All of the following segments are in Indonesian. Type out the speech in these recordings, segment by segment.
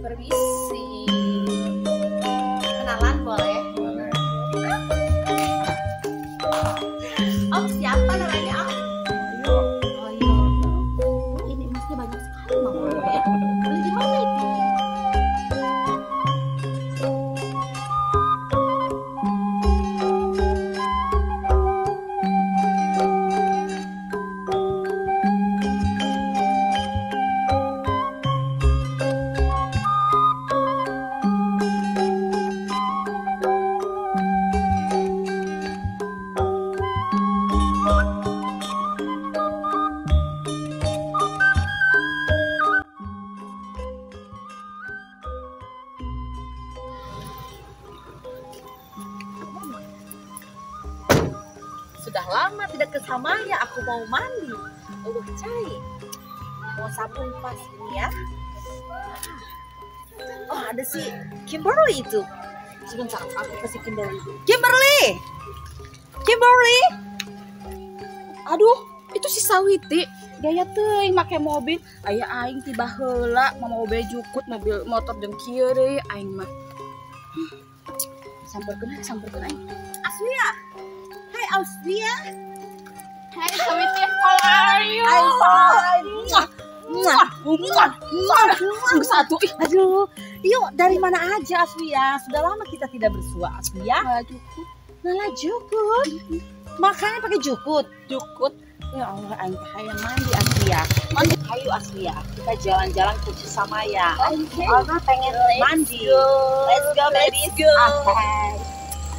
Permisi. Kenalan boleh? Boleh. Om siapa namanya Om? Ayo. Oh iya. Ini emasnya banyak sekali Mama ya. Beli di mana itu? Sudah lama tidak ke Samaya, aku mau mandi. Cai. Mau sabun pas ini ya. Oh, ada si Kimberly itu. Sebentar, aku kasih Kimberly. Kimberly! Kimberly! Aduh, itu si Sawiti gaya teuing make mobil. Aya aing tiba heula mau mobil jukut mobil motor jeung kieu deui aing mah. Samperkeun aing. Aslia. Hai Aslia. Hai Sawiti, how are you? I'm fine. Satu. Aduh, yuk dari mana aja Aslia? Sudah lama kita tidak bersua Aslia. Nah, jukut. Makanya pakai jukut. Ya Allah, aing teh hayang mandi Aslia. Mandi ayo Aslia. Kita jalan-jalan ke Cisamaya. Oke. Alma pengen mandi. Let's go baby. Okay.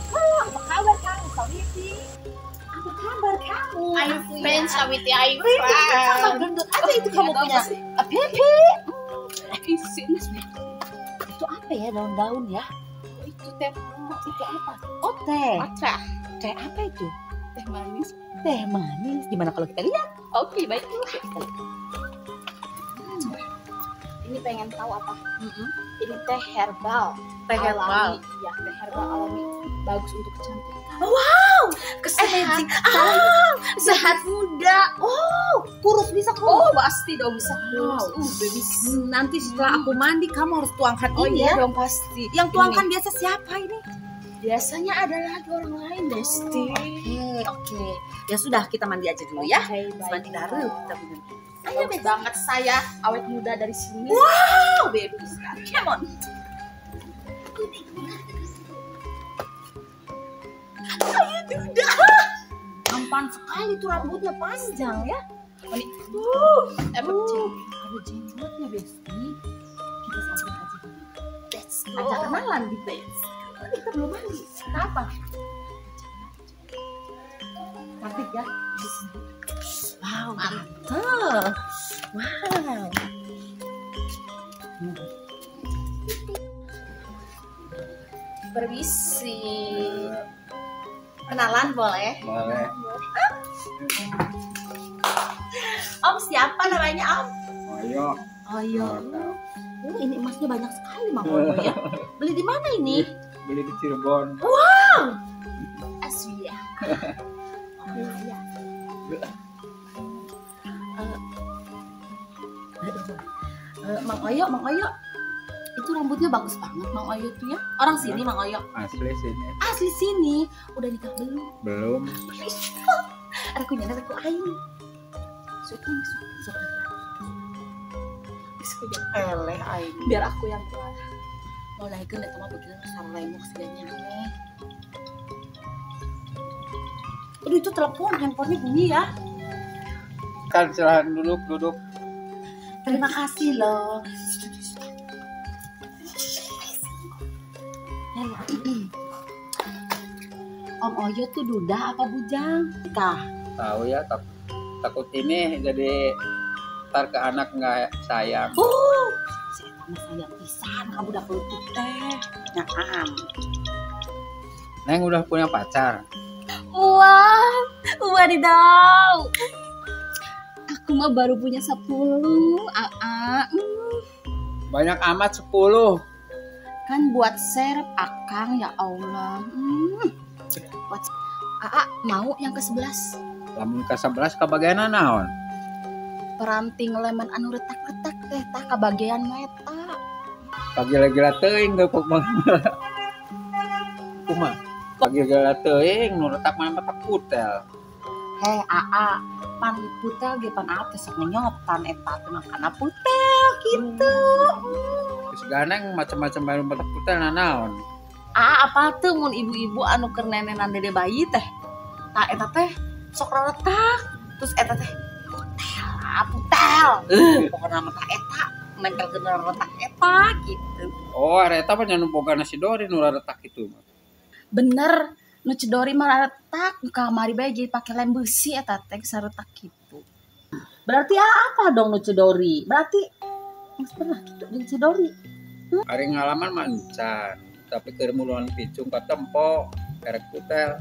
Halo, apa kabar kamu Sawiti? Apa kabar kamu? I'm fine Sawiti, I'm Sama fine. gendut aja itu kamu punya. Pepe. Itu apa ya daun-daun ya? Itu teh Itu apa? Oh teh. Atra, Teh apa itu? teh manis. Teh manis. Gimana kalau kita lihat? Oke, baiklah. Ini pengen tahu apa? Ini teh herbal. Teh herbal. Alami. Ya, teh herbal alami. Bagus untuk kecantikan. Wow, Sehat. sehat muda. Oh, kurus bisa kurus. Oh, pasti dong bisa kurus. Wow. Baby. Nanti setelah aku mandi kamu harus tuangkan Oh ini iya ya. dong pasti. Yang tuangkan biasa siapa ini? Biasanya ada lagi orang lain, Desti. Oke. Ya sudah kita mandi aja dulu ya. Oke, Mandi baiklah. baru kita mandi. Ayo banget saya awet muda dari sini. Wow, baby sekali. Come on. Ayo duda. Tampan sekali tuh rambutnya panjang ya. Emang Ada jenggotnya Besti. Kita samperin aja dulu. let's Ajak kenalan di Besti. Kita belum mandi. Kenapa? Cantik ya. Wow, mantap. Wow. Permisi. Kenalan boleh? Boleh. Om siapa namanya Om? Ayo. Oh iya. Ini emasnya banyak sekali Mama ya. Beli di mana ini? Beli di Cirebon. Aslia. Oh iya. Mang Oyo. Itu rambutnya bagus banget Mang Oyo tuh ya. Orang sini Mang Oyo. Asli sini. Asli sini. Udah nikah belum? Belum. Aku nyana aku aing. Suka. Eleh aing. biar aku yang kuat. Mau lahikan datang mah begitu sarang lemuk seganya aneh. Aduh itu telepon, handphonenya bunyi ya. Kan silahkan duduk. Terima kasih loh. Om Oyo tuh duda apa bujang? Nikah. Tahu ya, takut ini jadi ntar ke anak nggak sayang. Saya sama sayang pisan, kamu udah pelutut teh. Nyaan. Neng udah punya pacar. Wah, wadidaw. Aku mah baru punya 10. Banyak amat 10. Kan buat serep Akang ya Allah. Buat mau yang ke-11. Lamun ke 11 kebagian naon? peranting leman anu retak-retak teh tah ka bagian meta. Pagi-gila teuing gak kok bang. Kumaha? Pagi-gila teuing nu retak mah mata putel. Heh, aa, pan putel ge pan apa sok nyotan eta teh makana putel gitu. Geus ganeng macam-macam baru mata putel naon. Apa tuh mun ibu-ibu anu keur nenenan dede bayi teh. Tah eta teh sok retak. Terus eta teh putel. Pokona mah tah eta nempel ke retak eta gitu. Oh, eta mah nya nu boga nasi dori nu retak itu. Bener, nu cedori mah retak, nu kamari bae jadi pake lem besi eta teh saretak gitu. Berarti apa dong nu cedori? Berarti geus pernah gitu jeung cedori. Ari ngalaman mah encan, tapi keur muluan picung ka tempo kerek putel.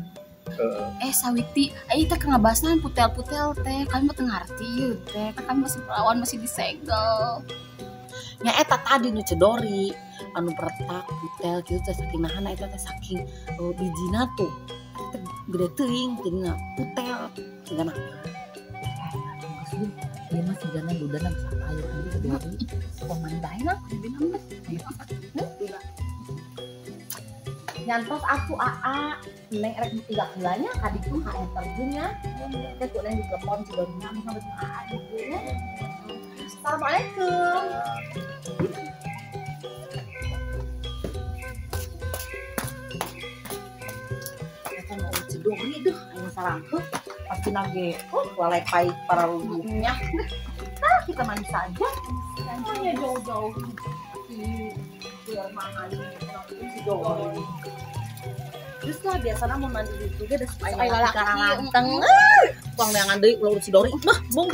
Sawiti, ayo teh ngabasan putel-putel teh, kami mah teu ngarti ieu teh, kan kami masih perawan masih disegel. Nya eta tadi nu cedori anu retak putel kitu teh saking nahanna eta teh saking bijina tuh. Teh gede teuing jadina putel cenah. Dia mah sigana dudana bisa air anu cedori. Pemain bae mah dibina nyantos aku aa neng rek tiga kilanya adik tuh ka terjunnya teh tuh neng ditelepon cedorinya mah sampai aa gitu ya. Assalamualaikum. Kita mau cedori tuh anu sarangkeun pasti nage walepai para rubuhnya. Nah, kita manis saja. Hanya jauh-jauh di rumah si jauh. Terus lah biasanya mau mandi itu dia udah supaya laki karang lanteng. Uang neangan deui ulah si Dori. Bung,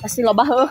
pasti loba heuh.